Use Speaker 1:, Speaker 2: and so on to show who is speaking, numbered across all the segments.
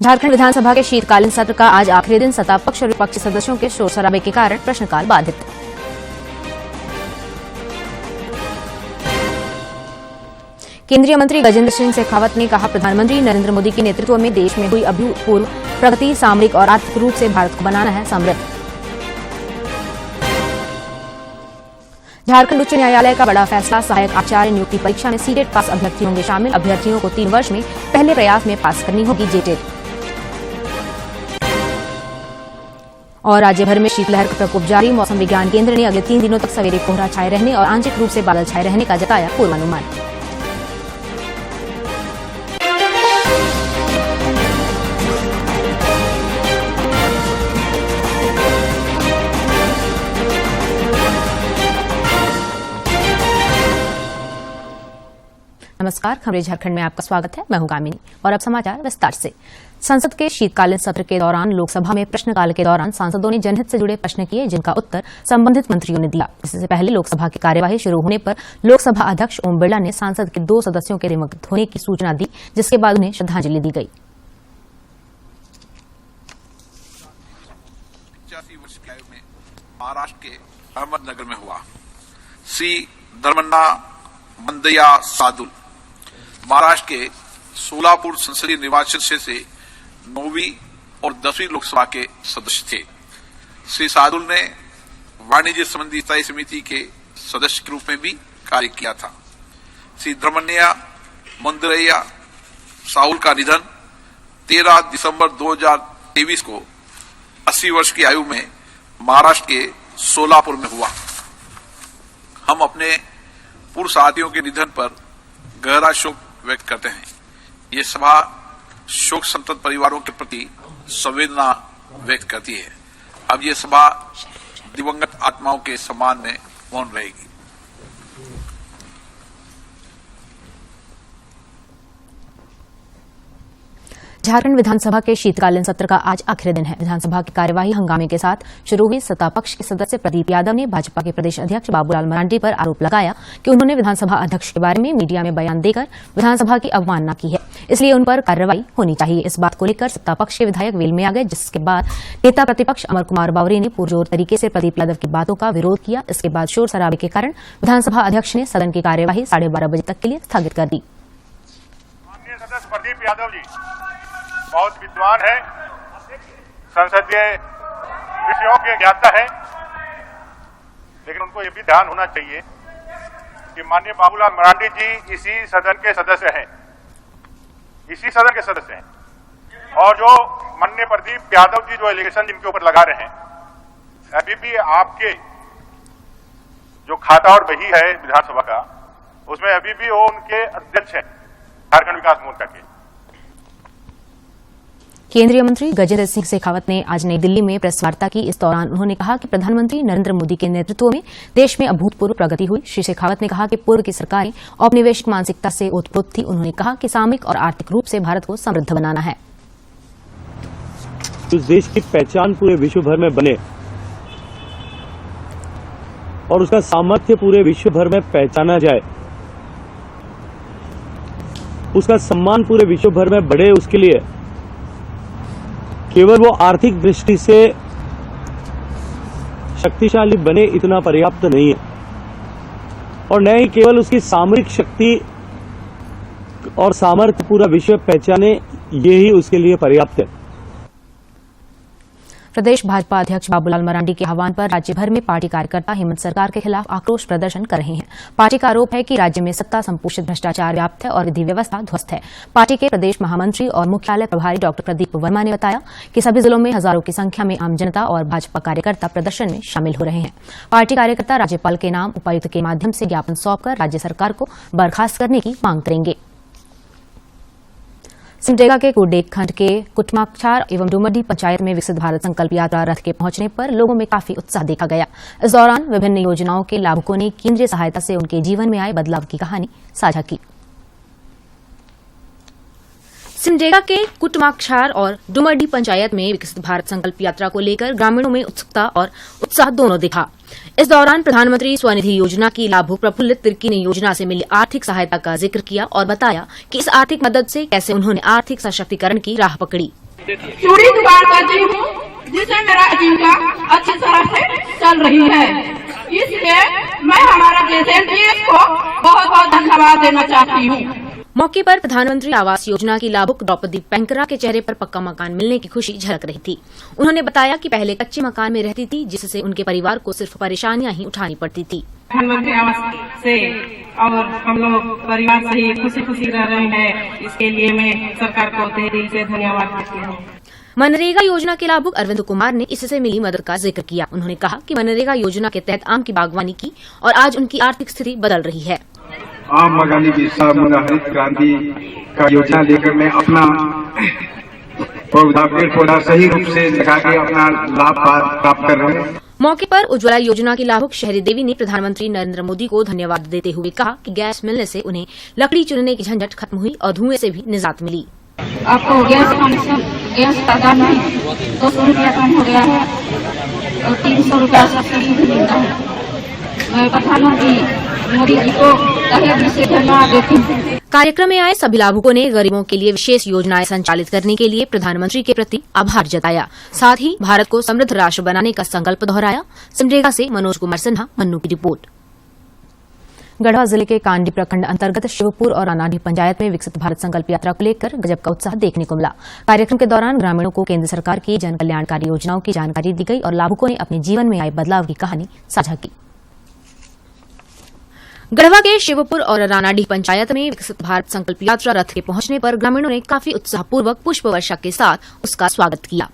Speaker 1: झारखंड विधानसभा के शीतकालीन सत्र का आज आखिरी दिन सत्ता पक्ष और विपक्षी सदस्यों के शोर शराबे के कारण प्रश्नकाल बाधित। केंद्रीय मंत्री गजेंद्र सिंह शेखावत ने कहा, प्रधानमंत्री नरेंद्र मोदी के नेतृत्व में देश में हुई अभूतपूर्व प्रगति, सामरिक और आर्थिक रूप से भारत को बनाना है समृद्ध। झारखंड उच्च न्यायालय का बड़ा फैसला, सहायक आचार्य नियुक्ति परीक्षा में सीटेट पास अभ्यर्थी होंगे शामिल। अभ्यर्थियों को 3 वर्ष में पहले प्रयास में पास करनी होगी जेटेट। और राज्य भर में शीतलहर का प्रकोप जारी, मौसम विज्ञान केंद्र ने अगले 3 दिनों तक सवेरे कोहरा छाए रहने और आंशिक रूप से बादल छाए रहने का जताया पूर्वानुमान। नमस्कार, खबरें झारखंड में आपका स्वागत है। मैं हूं कामिनी और अब समाचार विस्तार से। संसद के शीतकालीन सत्र के दौरान लोकसभा में प्रश्नकाल के दौरान सांसदों ने जनहित से जुड़े प्रश्न किए, जिनका उत्तर संबंधित मंत्रियों ने दिया। इससे पहले लोकसभा की कार्यवाही शुरू होने पर लोकसभा अध्यक्ष ओम बिरला ने सांसद के 2 सदस्यों के दिवंगत होने की सूचना दी, जिसके बाद उन्हें श्रद्धांजलि दी गई।
Speaker 2: 85 वर्ष की आयु में महाराष्ट्र के अहमदनगर में हुआ। श्री धर्मन्ना मंदया सादुल महाराष्ट्र के सोलापुर संसदीय निर्वाचन क्षेत्र से 9वीं और 10वीं लोकसभा के सदस्य थे। श्री सादुल ने वाणिज्य संबंधी स्थायी समिति के सदस्य के रूप में भी कार्य किया था। श्री धर्मन्या मंदरैया साहुल का निधन 13 दिसंबर 2023 को 80 वर्ष की आयु में महाराष्ट्र के सोलापुर में हुआ। हम अपने पूर्व साथियों के निधन पर गहरा शोक व्यक्त करते हैं। ये सभा शोक संतप्त परिवारों के प्रति संवेदना व्यक्त करती है। अब ये सभा दिवंगत आत्माओं के सम्मान में मौन रहेगी।
Speaker 1: झारखंड विधानसभा के शीतकालीन सत्र का आज आखिरी दिन है। विधानसभा की कार्यवाही हंगामे के साथ शुरू हुई। सत्ता पक्ष के सदस्य प्रदीप यादव ने भाजपा के प्रदेश अध्यक्ष बाबूलाल मरांडी पर आरोप लगाया कि उन्होंने विधानसभा अध्यक्ष के बारे में मीडिया में बयान देकर विधानसभा की अवमानना की है, इसलिए उन पर कार्रवाई होनी चाहिए। इस बात को लेकर सत्ता पक्ष के विधायक वेल में आ गए, जिसके बाद नेता प्रतिपक्ष अमर कुमार बावरी ने पुरजोर तरीके से प्रदीप यादव की बातों का विरोध किया। इसके बाद शोर शराबे के कारण विधानसभा अध्यक्ष ने सदन की कार्यवाही 12:30 बजे तक के लिए स्थगित कर दी।
Speaker 3: प्रदीप यादव जी बहुत विद्वान है, संसदीय विषयों के ज्ञाता है, लेकिन उनको ये भी ध्यान होना चाहिए कि माननीय बाबूलाल मरांडी जी इसी सदन के सदस्य हैं, और जो माननीय प्रदीप यादव जी जो एलिगेशन जिनके ऊपर लगा रहे हैं, अभी भी आपके जो खाता और बही है विधानसभा का, उसमें अभी भी वो उनके अध्यक्ष हैं झारखंड विकास मोर्चा के।
Speaker 1: केंद्रीय मंत्री गजेंद्र सिंह शेखावत ने आज नई दिल्ली में प्रेस वार्ता की। इस दौरान उन्होंने कहा कि प्रधानमंत्री नरेंद्र मोदी के नेतृत्व में देश में अभूतपूर्व प्रगति हुई। श्री शेखावत ने कहा कि पूर्व की सरकारें औपनिवेशिक मानसिकता से ओतप्रोत थी। उन्होंने कहा कि सामरिक और आर्थिक रूप से भारत को समृद्ध बनाना है।
Speaker 4: इस देश की पहचान पूरे विश्व भर में बने और उसका सामर्थ्य पूरे विश्व भर में पहचाना जाए, उसका सम्मान पूरे विश्व भर में बढ़े, उसके लिए केवल वो आर्थिक दृष्टि से शक्तिशाली बने इतना पर्याप्त नहीं है, और न ही केवल उसकी सामरिक शक्ति और सामर्थ्य पूरा विश्व पहचाने, यही उसके लिए पर्याप्त है।
Speaker 1: प्रदेश भाजपा अध्यक्ष बाबूलाल मरांडी के आह्वान पर राज्य भर में पार्टी कार्यकर्ता हेमंत सरकार के खिलाफ आक्रोश प्रदर्शन कर रहे हैं। पार्टी का आरोप है कि राज्य में सत्ता संपोषित भ्रष्टाचार व्याप्त है और विधि व्यवस्था ध्वस्त है। पार्टी के प्रदेश महामंत्री और मुख्यालय प्रभारी डॉक्टर प्रदीप वर्मा ने बताया कि सभी जिलों में हजारों की संख्या में आम जनता और भाजपा कार्यकर्ता प्रदर्शन में शामिल हो रहे हैं। पार्टी कार्यकर्ता राज्यपाल के नाम उपायुक्त के माध्यम से ज्ञापन सौंपकर राज्य सरकार को बर्खास्त करने की मांग करेंगे। सिमडेगा के कुरडेग खंड के कुटमाक्षार एवं डुमरडी पंचायत में विकसित भारत संकल्प यात्रा रथ के पहुंचने पर लोगों में काफी उत्साह देखा गया। इस दौरान विभिन्न योजनाओं के लाभुकों ने केंद्रीय सहायता से उनके जीवन में आए बदलाव की कहानी साझा की। सिमडेगा के कुटमाक्षार और डुमरडी पंचायत में विकसित भारत संकल्प यात्रा को लेकर ग्रामीणों में उत्सुकता और उत्साह दोनों दिखा। इस दौरान प्रधानमंत्री स्वनिधि योजना की लाभुक प्रफुल्लित तिर्की ने योजना से मिली आर्थिक सहायता का जिक्र किया और बताया कि इस आर्थिक मदद से कैसे उन्होंने आर्थिक सशक्तिकरण की राह पकड़ी।
Speaker 5: चूड़ी दुकान करती हूँ जिससे मेरा आजीविका अच्छी तरह से चल रही है, इसलिए मैं हमारा प्रेसिडेंट को बहुत बहुत धन्यवाद देना चाहती हूँ।
Speaker 1: मौके पर प्रधानमंत्री आवास योजना की लाभुक द्रौपदी पैंकरा के चेहरे पर पक्का मकान मिलने की खुशी झलक रही थी। उन्होंने बताया कि पहले कच्चे मकान में रहती थी, जिससे उनके परिवार को सिर्फ परेशानियां ही उठानी पड़ती थी।
Speaker 5: प्रधानमंत्री आवास से और हम लोग परिवार से ही खुशी खुशी रह रहे हैं, इसके लिए मैं सरकार को तहे दिल से धन्यवाद करती हूँ।
Speaker 1: मनरेगा योजना के लाभुक अरविंद कुमार ने इससे मिली मदद का जिक्र किया। उन्होंने कहा कि मनरेगा योजना के तहत आम की बागवानी की और आज उनकी आर्थिक स्थिति बदल रही है।
Speaker 6: आम बागवानी की हरित क्रांति का योजना लेकर मैं अपना पेड़ पौधा सही रूप से लगा के अपना लाभ प्राप्त कर रहे हैं।
Speaker 1: मौके पर उज्ज्वला योजना की लाभुक शहरी देवी ने प्रधानमंत्री नरेंद्र मोदी को धन्यवाद देते हुए कहा कि गैस मिलने से उन्हें लकड़ी चुनने की झंझट खत्म हुई और धुएं से भी निजात मिली।
Speaker 5: आपको गैस का दाम नहीं 200 रुपया कम हो गया है और 300 रुपया सब्सिडी भी मिलता है। मैं प्रधानमंत्री मोदी जी को तहे दिल से धन्यवाद देती हूँ।
Speaker 1: कार्यक्रम में आए सभी लाभुकों ने गरीबों के लिए विशेष योजनाएं संचालित करने के लिए प्रधानमंत्री के प्रति आभार जताया। साथ ही भारत को समृद्ध राष्ट्र बनाने का संकल्प दोहराया। सिमडेगा से मनोज कुमार सिन्हा, मन्नू की रिपोर्ट। गढ़वा जिले के कांडी प्रखंड अंतर्गत शिवपुर और अनाडी पंचायत में विकसित भारत संकल्प यात्रा को लेकर गजब का उत्साह देखने को मिला। कार्यक्रम के दौरान ग्रामीणों को केंद्र सरकार की जन कल्याणकारी योजनाओं की जानकारी दी गई और लाभुकों ने अपने जीवन में आए बदलाव की कहानी साझा की। गढ़वा के शिवपुर और रानाडीह पंचायत में विकसित भारत संकल्प यात्रा रथ के पहुंचने पर ग्रामीणों ने काफी उत्साहपूर्वक पुष्प वर्षा के साथ उसका स्वागत किया।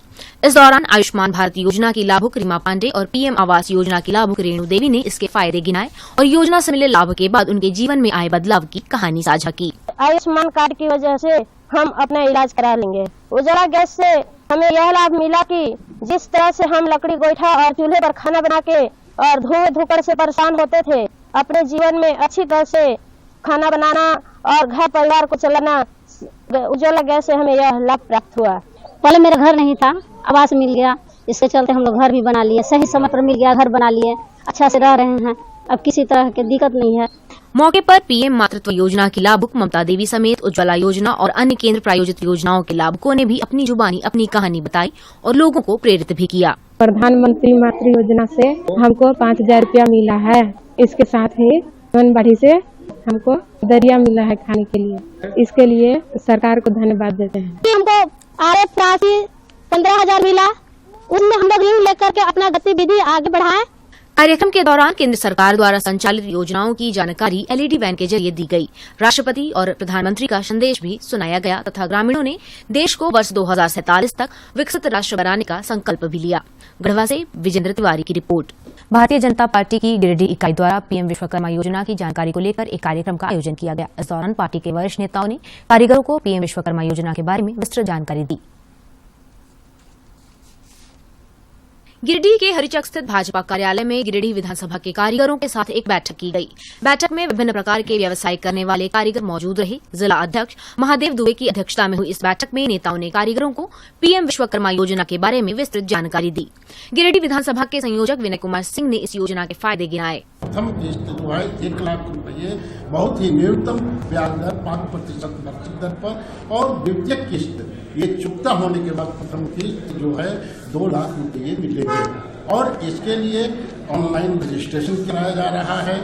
Speaker 1: इस दौरान आयुष्मान भारत योजना की लाभुक रीमा पांडे और पीएम आवास योजना की लाभुक रेणु देवी ने इसके फायदे गिनाए और योजना से मिले लाभ के बाद उनके जीवन में आए बदलाव की कहानी साझा की।
Speaker 7: आयुष्मान कार्ड की वजह से हम अपना इलाज करा लेंगे। उज्ज्वला गैस से हमें यह लाभ मिला कि जिस तरह से हम लकड़ी गोईठा और चूल्हे पर खाना बना के और धुएं धुकर से परेशान होते थे, अपने जीवन में अच्छी तरह से खाना बनाना और घर परिवार को चलाना उज्ज्वला गैस से हमें यह लाभ प्राप्त हुआ।
Speaker 8: पहले मेरा घर नहीं था, आवास मिल गया, इसके चलते हम लोग घर भी बना लिए, सही समय पर मिल गया, घर बना लिए, अच्छा से रह रहे हैं, अब किसी तरह की दिक्कत नहीं है।
Speaker 1: मौके पर पीएम मातृत्व योजना की लाभुक ममता देवी समेत उज्ज्वला योजना और अन्य केंद्र प्रायोजित योजनाओं के लाभुकों ने भी अपनी जुबानी अपनी कहानी बताई और लोगों को प्रेरित भी किया।
Speaker 9: प्रधानमंत्री मातृ योजना से हमको 5000 रुपया मिला है। इसके साथ ही आंगनबाड़ी से हमको दरिया मिला है खाने के लिए। इसके लिए सरकार को धन्यवाद देते हैं।
Speaker 8: हमको RF राशि 15,000 मिला, उसमें हम लोग ऋण लेकर के अपना गतिविधि आगे बढ़ाएं।
Speaker 1: कार्यक्रम के दौरान केंद्र सरकार द्वारा संचालित योजनाओं की जानकारी LED वैन के जरिए दी गई। राष्ट्रपति और प्रधानमंत्री का संदेश भी सुनाया गया तथा ग्रामीणों ने देश को वर्ष 2047 तक विकसित राष्ट्र बनाने का संकल्प भी लिया। गढ़वा से विजेंद्र तिवारी की रिपोर्ट। भारतीय जनता पार्टी की गिरिडीह इकाई द्वारा पीएम विश्वकर्मा योजना की जानकारी को लेकर एक कार्यक्रम का आयोजन किया गया। इस दौरान पार्टी के वरिष्ठ नेताओं ने कारीगरों को पीएम विश्वकर्मा योजना के बारे में विस्तृत जानकारी दी। गिरिडीह के हरिचक स्थित भाजपा कार्यालय में गिरिडीह विधानसभा के कारीगरों के साथ एक बैठक की गई। बैठक में विभिन्न प्रकार के व्यवसाय करने वाले कारीगर मौजूद रहे। जिला अध्यक्ष महादेव दुबे की अध्यक्षता में हुई इस बैठक में नेताओं ने कारीगरों को पीएम विश्वकर्मा योजना के बारे में विस्तृत जानकारी दी। गिरिडीह विधानसभा के संयोजक विनय कुमार सिंह ने इस योजना के फायदे गिनाए।
Speaker 10: प्रथम किस्त जो है 1 लाख रुपये बहुत ही न्यूनतम ब्याज दर 5% वार्षिक दर पर और द्वितीय किस्त ये चुकता होने के बाद प्रथम किस्त जो है 2 लाख रुपये मिलेंगे और इसके लिए ऑनलाइन रजिस्ट्रेशन कराया जा रहा है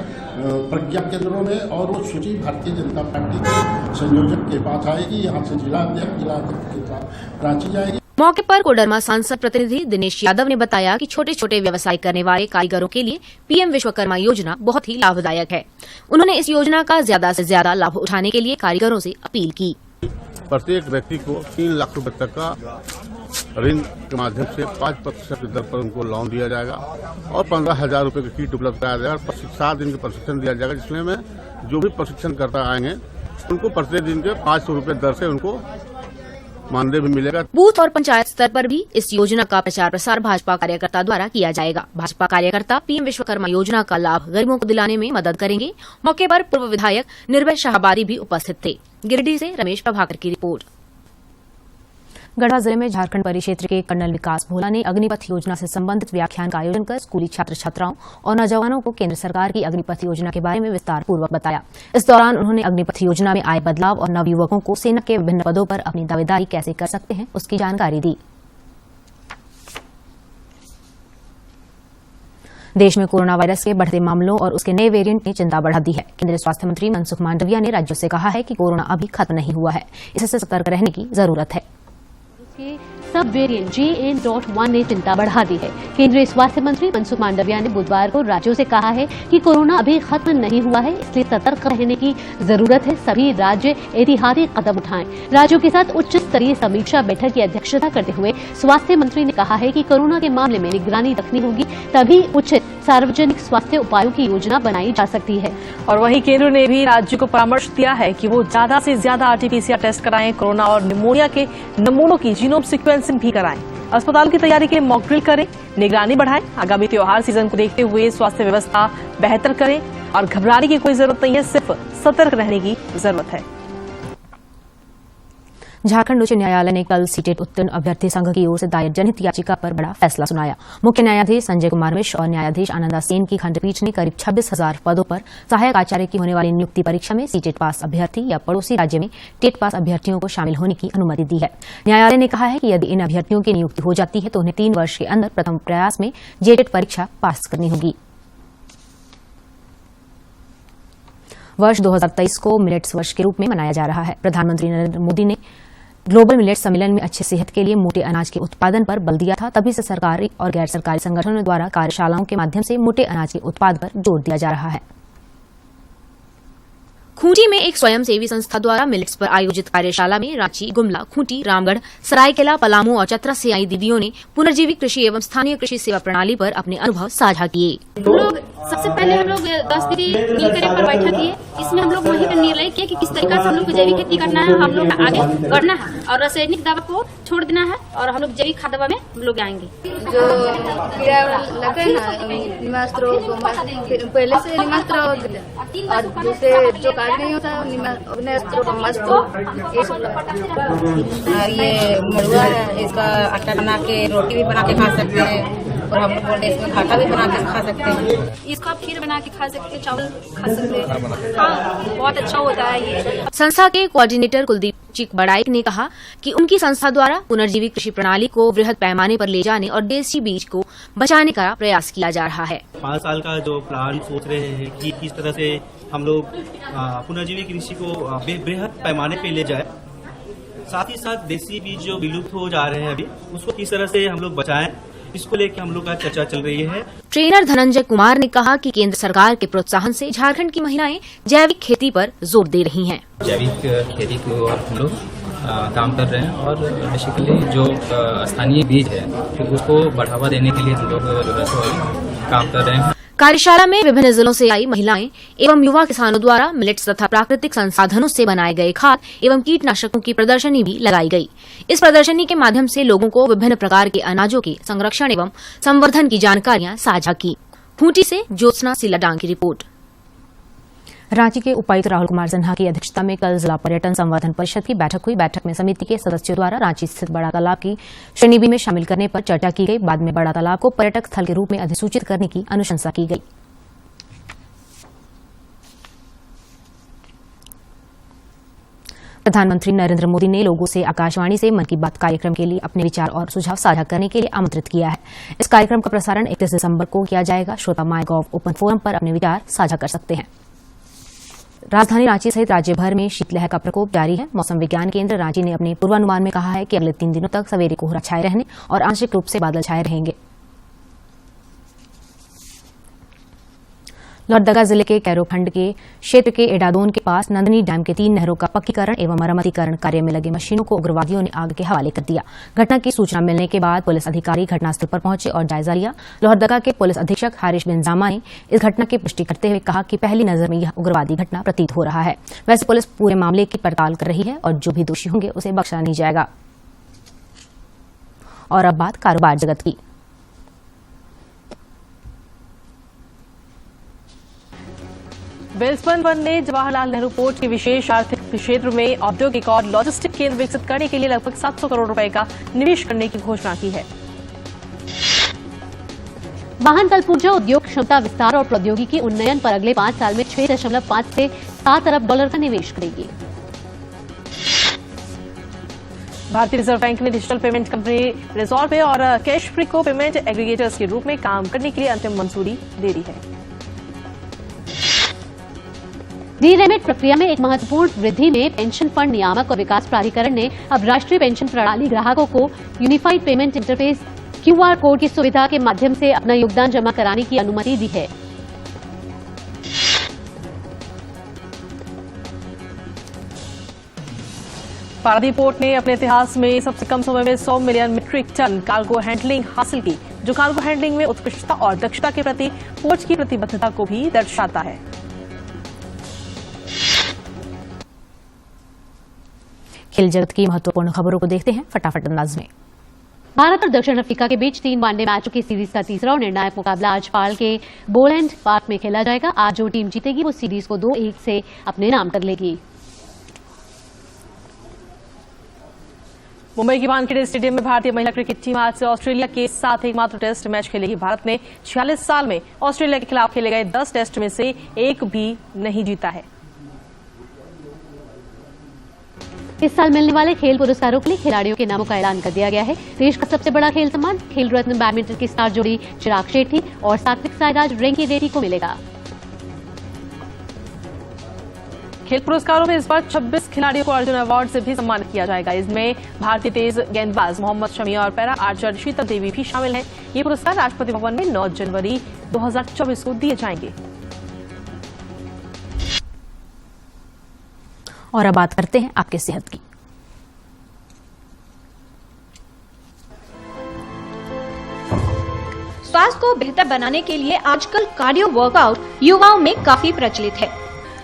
Speaker 10: प्रज्ञा केंद्रों में और वो सूची भारतीय जनता पार्टी के संयोजक के पास आएगी। यहाँ से जिला अध्यक्ष के पास रांची जाएगी।
Speaker 1: मौके पर कोडरमा सांसद प्रतिनिधि दिनेश यादव ने बताया कि छोटे छोटे व्यवसाय करने वाले कारीगरों के लिए पीएम विश्वकर्मा योजना बहुत ही लाभदायक है। उन्होंने इस योजना का ज्यादा से ज्यादा लाभ उठाने के लिए कारीगरों से अपील की।
Speaker 11: प्रत्येक व्यक्ति को 3 लाख रुपए तक का ऋण के माध्यम से 5% की दर पर उनको लोन दिया जाएगा और 15,000 रुपए की किट उपलब्ध कराया जाएगा और 7 दिन का प्रशिक्षण दिया जाएगा, जिसमें में जो भी प्रशिक्षण करता आएंगे उनको प्रत्येक दिन के 500 रुपए दर से उनको मानदेय भी मिलेगा।
Speaker 1: बूथ और पंचायत स्तर पर भी इस योजना का प्रचार प्रसार भाजपा कार्यकर्ता द्वारा किया जाएगा। भाजपा कार्यकर्ता पीएम विश्वकर्मा योजना का लाभ गरीबों को दिलाने में मदद करेंगे। मौके पर पूर्व विधायक निर्भय शाहबादी भी उपस्थित थे। गिरिडीह से रमेश प्रभाकर की रिपोर्ट। गढ़वा जिले में झारखंड परिक्षेत्र के कर्नल विकास भोला ने अग्निपथ योजना से संबंधित व्याख्यान का आयोजन कर स्कूली छात्र छात्राओं और नौजवानों को केंद्र सरकार की अग्निपथ योजना के बारे में विस्तार पूर्वक बताया। इस दौरान उन्होंने अग्निपथ योजना में आए बदलाव और नवयुवकों को सेना के विभिन्न पदों पर अपनी दावेदारी कैसे कर सकते हैं उसकी जानकारी दी। देश में कोरोना वायरस के बढ़ते मामलों और उसके नए वेरिएंट ने चिंता बढ़ा दी है। केंद्रीय स्वास्थ्य मंत्री मनसुख मांडविया ने राज्यों से कहा है कि कोरोना अभी खत्म नहीं हुआ है, इससे सतर्क रहने की जरूरत है।
Speaker 12: सब वेरिएंट JN.1 ने चिंता बढ़ा दी है। केंद्रीय स्वास्थ्य मंत्री मनसुख मांडविया ने बुधवार को राज्यों से कहा है कि कोरोना अभी खत्म नहीं हुआ है, इसलिए सतर्क रहने की जरूरत है। सभी राज्य एहतियाती कदम उठाएं। राज्यों के साथ उच्च स्तरीय समीक्षा बैठक की अध्यक्षता करते हुए स्वास्थ्य मंत्री ने कहा है कि कोरोना के मामले में निगरानी रखनी होगी, तभी उचित सार्वजनिक स्वास्थ्य उपायों की योजना बनाई जा सकती है।
Speaker 13: और वहीं केंद्र ने भी राज्यों को परामर्श दिया है कि वो ज्यादा से ज्यादा RT-PCR टेस्ट कराएं, कोरोना और निमोनिया के नमूनों की जीनोम सीक्वेंसिंग भी कराएं, अस्पताल की तैयारी के लिए मॉक ड्रिल करें, निगरानी बढ़ाएं, आगामी त्योहार सीजन को देखते हुए स्वास्थ्य व्यवस्था बेहतर करें और घबराने की कोई जरूरत नहीं है, सिर्फ सतर्क रहने की जरूरत है।
Speaker 1: झारखंड उच्च न्यायालय ने कल सीटेट उत्तीर्ण अभ्यर्थी संघ की ओर से दायर जनहित याचिका पर बड़ा फैसला सुनाया। मुख्य न्यायाधीश संजय कुमार मिश्र और न्यायाधीश आनंदा सेन की खंडपीठ ने करीब 26,000 पदों पर सहायक आचार्य की होने वाली नियुक्ति परीक्षा में सीटेट पास अभ्यर्थी या पड़ोसी राज्य में टेट पास अभ्यर्थियों को शामिल होने की अनुमति दी है। न्यायालय ने कहा है कि यदि इन अभ्यर्थियों की नियुक्ति हो जाती है तो उन्हें 3 वर्ष के अंदर प्रथम प्रयास में जेटेट परीक्षा पास करनी होगी। वर्ष 2023 को मिलेट्स वर्ष के रूप में मनाया जा रहा है। प्रधानमंत्री नरेंद्र मोदी ने ग्लोबल मिलेट सम्मेलन में अच्छी सेहत के लिए मोटे अनाज के उत्पादन पर बल दिया था। तभी से सरकारी और गैर सरकारी संगठनों द्वारा कार्यशालाओं के माध्यम से मोटे अनाज के उत्पाद पर जोर दिया जा रहा है। खूंटी में एक स्वयंसेवी संस्था द्वारा मिलेट्स पर आयोजित कार्यशाला में रांची, गुमला, खूंटी, रामगढ़, सरायकेला, पलामू और चतरा से आई दीदियों ने पुनर्जीवित कृषि एवं स्थानीय कृषि सेवा प्रणाली पर अपने अनुभव साझा किए।
Speaker 14: सबसे पहले हम लोग 10 दीदी मिलकर एक बैठक किए। इसमें हम लोग वहीं पर निर्णय किए कि किस तरीका से हम लोग को जैविक खेती करना है, हम लोग आगे बढ़ना है और रासायनिक दवा को छोड़ देना है और हम लोग जैविक खाद दवा में हम लोग आएंगे।
Speaker 15: जो कीड़ा लगता है ना, निमास्त्र पहले से निमास्त्र और दूसरे जो कार्ड नहीं होता ये मड़ुआ है, इसका आटा बना के रोटी भी बना के खा सकते हैं और हम लोग बोलते इसमें घाटा भी बना के खा सकते हैं।
Speaker 14: इसका खीर बना के खा सकते हैं, चावल खा सकते हैं। हाँ, बहुत अच्छा होता है ये।
Speaker 1: संस्था के कोऑर्डिनेटर कुलदीप चिक बड़ाइक ने कहा कि उनकी संस्था द्वारा पुनर्जीवित कृषि प्रणाली को वृहद पैमाने पर ले जाने और देसी बीज को बचाने का प्रयास किया जा रहा है।
Speaker 16: 5 साल का जो प्लान सोच रहे हैं कि किस तरह से हम लोग पुनर्जीवित कृषि को बृहद पैमाने पे ले जाए, साथ ही साथ देसी बीज जो विलुप्त हो जा रहे हैं अभी उसको किस तरह से हम लोग बचाएं, इसको लेकर हम लोग का चर्चा चल रही है।
Speaker 1: ट्रेनर धनंजय कुमार ने कहा कि केंद्र सरकार के प्रोत्साहन से झारखंड की महिलाएं जैविक खेती पर जोर दे रही हैं।
Speaker 17: जैविक खेती को हम लोग काम कर रहे हैं और बेसिकली जो स्थानीय बीज है तो उसको बढ़ावा देने के लिए हम लोग काम कर रहे हैं।
Speaker 1: कार्यशाला में विभिन्न जिलों से आई महिलाएं एवं युवा किसानों द्वारा मिलेट्स तथा प्राकृतिक संसाधनों से बनाए गए खाद एवं कीटनाशकों की प्रदर्शनी भी लगाई गई। इस प्रदर्शनी के माध्यम से लोगों को विभिन्न प्रकार के अनाजों के संरक्षण एवं संवर्धन की जानकारियां साझा की। खूंटी से ज्योत्सना सिलाडांग की रिपोर्ट। रांची के उपायुक्त राहुल कुमार सिन्हा की अध्यक्षता में कल जिला पर्यटन संवर्धन परिषद की बैठक हुई। बैठक में समिति के सदस्यों द्वारा रांची स्थित बड़ा तालाब की श्रेणी बी में शामिल करने पर चर्चा की गई। बाद में बड़ा तालाब को पर्यटक स्थल के रूप में अधिसूचित करने की अनुशंसा की गई। प्रधानमंत्री नरेंद्र मोदी ने लोगों से आकाशवाणी से मन की बात कार्यक्रम के लिए अपने विचार और सुझाव साझा करने के लिए आमंत्रित किया है। इस कार्यक्रम का प्रसारण 31 दिसंबर को किया जाएगा। श्रोता माईगॉव ओपन फोरम पर अपने विचार साझा कर सकते हैं। राजधानी रांची सहित राज्य भर में शीतलहर का प्रकोप जारी है। मौसम विज्ञान केंद्र रांची ने अपने पूर्वानुमान में कहा है कि अगले 3 दिनों तक सवेरे कोहरा छाए रहने और आंशिक रूप से बादल छाए रहेंगे। लोहरदगा जिले के कैरोखंड के क्षेत्र के एडादोन के पास नंदनी डैम के 3 नहरों का पक्कीकरण एवं मरम्मतीकरण कार्य में लगे मशीनों को उग्रवादियों ने आग के हवाले कर दिया। घटना की सूचना मिलने के बाद पुलिस अधिकारी घटनास्थल पर पहुंचे और जायजा लिया। लोहरदगा के पुलिस अधीक्षक हारिश बिन जामा ने इस घटना की पुष्टि करते हुए कहा कि पहली नजर में यह उग्रवादी घटना प्रतीत हो रहा है। वैसे पुलिस पूरे मामले की पड़ताल कर रही है और जो भी दोषी होंगे उसे बख्शा नहीं जाएगा। और अब बात कारोबार जगत की।
Speaker 13: वेल्सबर्न ने जवाहरलाल नेहरू पोर्ट के विशेष आर्थिक क्षेत्र में औद्योगिक और लॉजिस्टिक केंद्र विकसित करने के लिए लगभग 700 करोड़ रुपए का निवेश करने की घोषणा की है।
Speaker 12: वाहन कल पूर्जा उद्योग क्षमता विस्तार और प्रौद्योगिकी उन्नयन पर अगले 5 साल में 6.5 से 7 अरब डॉलर का निवेश करेगी।
Speaker 13: भारतीय रिजर्व बैंक ने डिजिटल पेमेंट कंपनी रिजॉल्व पे और कैश फ्री को पेमेंट एग्रीगेटर्स के रूप में काम करने के लिए अंतिम मंजूरी दे दी है।
Speaker 12: डी-रेमिट प्रक्रिया में एक महत्वपूर्ण वृद्धि में पेंशन फंड नियामक और विकास प्राधिकरण ने अब राष्ट्रीय पेंशन प्रणाली ग्राहकों को unified payment interface QR code की सुविधा के माध्यम से अपना योगदान जमा कराने की अनुमति दी है।
Speaker 13: पारादीप पोर्ट ने अपने इतिहास में सबसे कम समय में 100 million metric ton cargo handling हासिल की, जो कार्गो हैंडलिंग में उत्कृष्टता और दक्षता के प्रति पोर्ट की प्रतिबद्धता को भी दर्शाता है।
Speaker 1: खेल जगत की महत्वपूर्ण खबरों को देखते हैं फटाफट अंदाज में।
Speaker 12: भारत और दक्षिण अफ्रीका के बीच 3 वनडे मैचों की सीरीज का तीसरा और निर्णायक मुकाबला आज पाल के बोलैंड पार्क में खेला जाएगा। आज जो टीम जीतेगी वो सीरीज को 2-1 से अपने नाम कर लेगी।
Speaker 13: मुंबई के वानखेड़े स्टेडियम में भारतीय महिला क्रिकेट टीम आज से ऑस्ट्रेलिया के साथ एकमात्र टेस्ट मैच खेलेगी। भारत ने 46 साल में ऑस्ट्रेलिया के खिलाफ खेले गए 10 टेस्ट में से एक भी नहीं जीता है।
Speaker 12: इस साल मिलने वाले खेल पुरस्कारों के लिए खिलाड़ियों के नामों का ऐलान कर दिया गया है। देश का सबसे बड़ा खेल सम्मान खेल रत्न बैडमिंटन की स्टार जोड़ी चिराग शेट्टी और सात्विक साईराज रैंकी रेड्डी को मिलेगा।
Speaker 13: खेल पुरस्कारों में इस बार 26 खिलाड़ियों को अर्जुन अवार्ड से भी सम्मानित किया जाएगा। इसमें भारतीय तेज गेंदबाज मोहम्मद शमी और पैरा आर्चर शीतल देवी भी शामिल हैं। ये पुरस्कार राष्ट्रपति भवन में 9 जनवरी 2024 को दिए जाएंगे।
Speaker 1: और अब बात करते हैं आपके सेहत की।
Speaker 18: स्वास्थ्य को बेहतर बनाने के लिए आजकल कार्डियो वर्कआउट युवाओं में काफी प्रचलित है।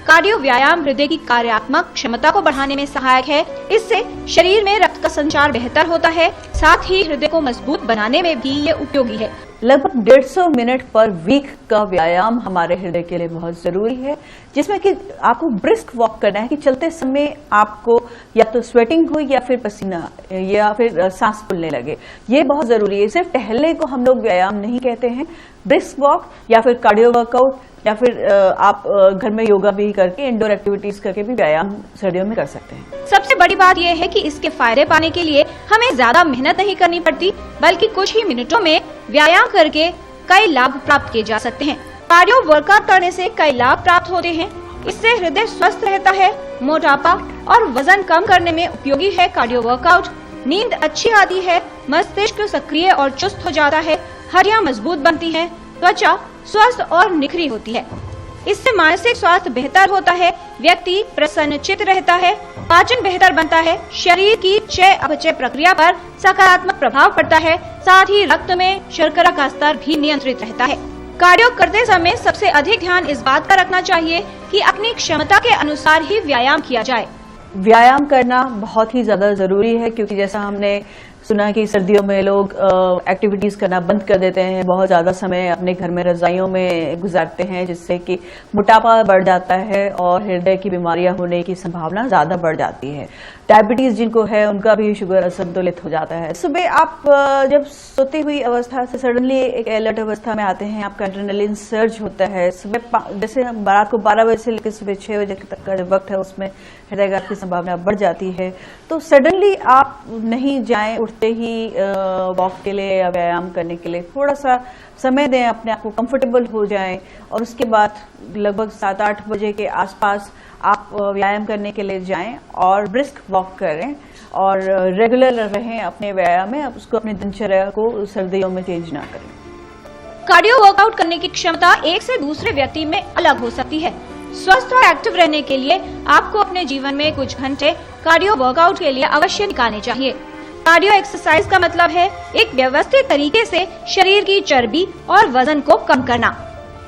Speaker 18: कार्डियो व्यायाम हृदय की कार्यात्मक क्षमता को बढ़ाने में सहायक है। इससे शरीर में रक्त का संचार बेहतर होता है, साथ ही हृदय को मजबूत बनाने में भी ये उपयोगी है।
Speaker 19: लगभग 150 मिनट पर वीक का व्यायाम हमारे हृदय के लिए बहुत जरूरी है, जिसमें कि आपको ब्रिस्क वॉक करना है कि चलते समय आपको या तो स्वेटिंग हो या फिर पसीना या फिर सांस फूलने लगे। ये बहुत जरूरी है। सिर्फ टहलने को हम लोग व्यायाम नहीं कहते हैं। ब्रिस्क वॉक या फिर कार्डियो वर्कआउट या फिर आप घर में योगा भी करके इंडोर एक्टिविटीज करके भी व्यायाम सर्दियों में कर सकते हैं।
Speaker 18: सबसे बड़ी बात यह है कि इसके फायदे पाने के लिए हमें ज्यादा मेहनत नहीं करनी पड़ती, बल्कि कुछ ही मिनटों में व्यायाम करके कई लाभ प्राप्त किए जा सकते हैं। कार्डियो वर्कआउट करने से कई लाभ प्राप्त होते हैं। इससे हृदय स्वस्थ रहता है, मोटापा और वजन कम करने में उपयोगी है कार्डियो वर्कआउट। नींद अच्छी आती है, मस्तिष्क सक्रिय और चुस्त हो जाता है, हड्डियां मजबूत बनती हैं, त्वचा स्वस्थ और निखरी होती है। इससे मानसिक स्वास्थ्य बेहतर होता है, व्यक्ति प्रसन्नचित्त रहता है, पाचन बेहतर बनता है, शरीर की चय अपचय प्रक्रिया पर सकारात्मक प्रभाव पड़ता है, साथ ही रक्त में शर्करा का स्तर भी नियंत्रित रहता है। कार्डियो करते समय सबसे अधिक ध्यान इस बात का रखना चाहिए कि अपनी क्षमता के अनुसार ही व्यायाम किया जाए।
Speaker 19: व्यायाम करना बहुत ही ज्यादा जरूरी है, क्योंकि जैसा हमने सुना कि सर्दियों में लोग एक्टिविटीज करना बंद कर देते हैं, बहुत ज्यादा समय अपने घर में रजाइयों में गुजारते हैं, जिससे कि मोटापा बढ़ जाता है और हृदय की बीमारियां होने की संभावना ज्यादा बढ़ जाती है। डायबिटीज जिनको है उनका भी शुगर असंतुलित हो जाता है। सुबह आप जब सोती हुई अवस्था से सडनली एक अलर्ट अवस्था में आते हैं, आपका एड्रेनलिन सर्ज होता है। सुबह जैसे रात को 12 बजे से लेकर सुबह 6 बजे तक का जो वक्त है उसमें हृदयघात की संभावना बढ़ जाती है। तो सडनली आप नहीं जाएं, उठते ही वॉक के लिए या व्यायाम करने के लिए थोड़ा सा समय दें, अपने आप को कंफर्टेबल हो जाएं और उसके बाद लगभग 7-8 बजे के आसपास आप व्यायाम करने के लिए जाएं और ब्रिस्क वॉक करें और रेगुलर रहें अपने व्यायाम में। उसको अपनी दिनचर्या को सर्दियों में चेंज ना करें।
Speaker 18: कार्डियो वर्कआउट करने की क्षमता एक से दूसरे व्यक्ति में अलग हो सकती है। स्वस्थ और एक्टिव रहने के लिए आपको अपने जीवन में कुछ घंटे कार्डियो वर्कआउट के लिए अवश्य निकालने चाहिए। कार्डियो एक्सरसाइज का मतलब है एक व्यवस्थित तरीके से शरीर की चर्बी और वजन को कम करना।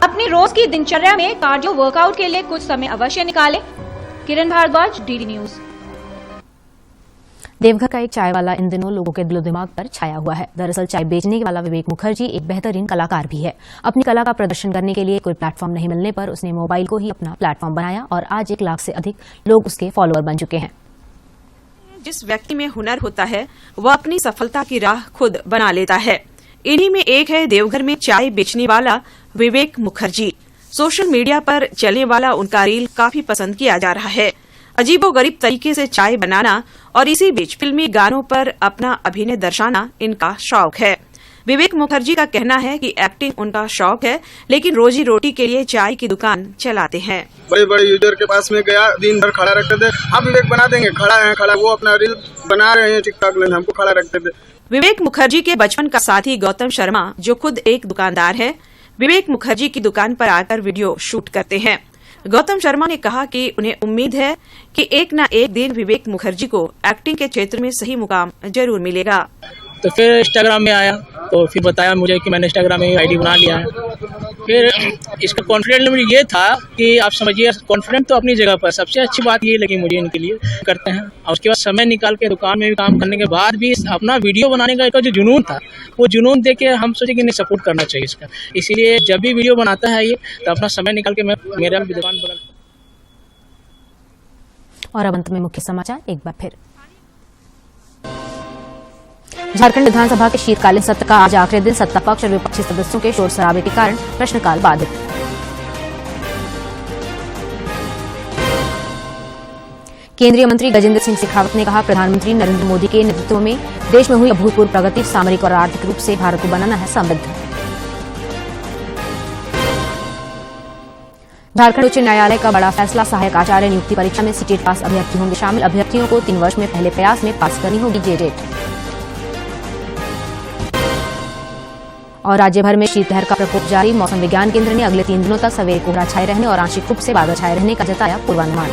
Speaker 18: अपनी रोज की दिनचर्या में कार्डियो वर्कआउट के लिए कुछ समय अवश्य निकालें। किरण भारद्वाज, डीडी न्यूज।
Speaker 1: देवघर का एक चाय वाला इन दिनों लोगों के दिलो दिमाग पर छाया हुआ है। दरअसल चाय बेचने वाला विवेक मुखर्जी एक बेहतरीन कलाकार भी है। अपनी कला का प्रदर्शन करने के लिए कोई प्लेटफॉर्म नहीं मिलने पर उसने मोबाइल को ही अपना प्लेटफॉर्म बनाया और आज 1 लाख से अधिक लोग उसके फॉलोअर बन चुके हैं।
Speaker 20: जिस व्यक्ति में हुनर होता है वह अपनी सफलता की राह खुद बना लेता है। इन्हीं में एक है देवघर में चाय बेचने वाला विवेक मुखर्जी। सोशल मीडिया पर चलने वाला उनका रील काफी पसंद किया जा रहा है। अजीबोगरीब तरीके से चाय बनाना और इसी बीच फिल्मी गानों पर अपना अभिनय दर्शाना इनका शौक है। विवेक मुखर्जी का कहना है कि एक्टिंग उनका शौक है, लेकिन रोजी रोटी के लिए चाय की दुकान चलाते हैं।
Speaker 21: बड़े बड़े यूजर के पास में गया, दिन भर खड़ा रखते थे। आप विवेक बना देंगे, खड़ा वो अपना रील बना रहे हैं टिकटॉक में, हमको खड़ा रखते थे।
Speaker 20: विवेक मुखर्जी के बचपन का साथी गौतम शर्मा, जो खुद एक दुकानदार है, विवेक मुखर्जी की दुकान पर आकर वीडियो शूट करते हैं। गौतम शर्मा ने कहा कि उन्हें उम्मीद है कि एक न एक दिन विवेक मुखर्जी को एक्टिंग के क्षेत्र में सही मुकाम जरूर मिलेगा।
Speaker 22: तो फिर इंस्टाग्राम में आया तो फिर बताया मुझे कि मैंने इंस्टाग्राम में आईडी बना लिया है। फिर इसका कॉन्फिडेंट लेवल ये था कि आप समझिए, कॉन्फिडेंट तो अपनी जगह पर सबसे अच्छी बात ये लगी मुझे इनके लिए करते हैं। और उसके बाद समय निकाल के दुकान में भी काम करने के बाद भी अपना वीडियो बनाने का जो जुनून था, वो जुनून देख के हम सोचे कि नहीं, सपोर्ट करना चाहिए इसका। इसीलिए जब भी वीडियो बनाता है ये, तो अपना समय निकाल के मैं मेरा भी दुकान बना।
Speaker 1: और अब अंत में मुख्य समाचार एक बार फिर। झारखंड विधानसभा के शीतकालीन सत्र का आज आखिरी दिन सत्ता पक्ष और विपक्षी सदस्यों के शोर शराबे के कारण प्रश्नकाल बाधित। केंद्रीय मंत्री गजेंद्र सिंह शेखावत ने कहा, प्रधानमंत्री नरेंद्र मोदी के नेतृत्व में देश में हुई अभूतपूर्व प्रगति सामरिक और आर्थिक रूप से भारत को बनाना है समृद्ध। झारखंड उच्च न्यायालय का बड़ा फैसला, सहायक आचार्य नियुक्ति परीक्षा में सीटेट पास अभ्यर्थी होंगे शामिल। अभ्यर्थियों को 3 वर्ष में पहले प्रयास में पास करनी होगी जेटेट। और राज्य भर में शीतलहर का प्रकोप जारी। मौसम विज्ञान केंद्र ने अगले 3 दिनों तक सवेरे कोहरा छाये रहने और आंशिक रूप से बादल छाये रहने का जताया पूर्वानुमान।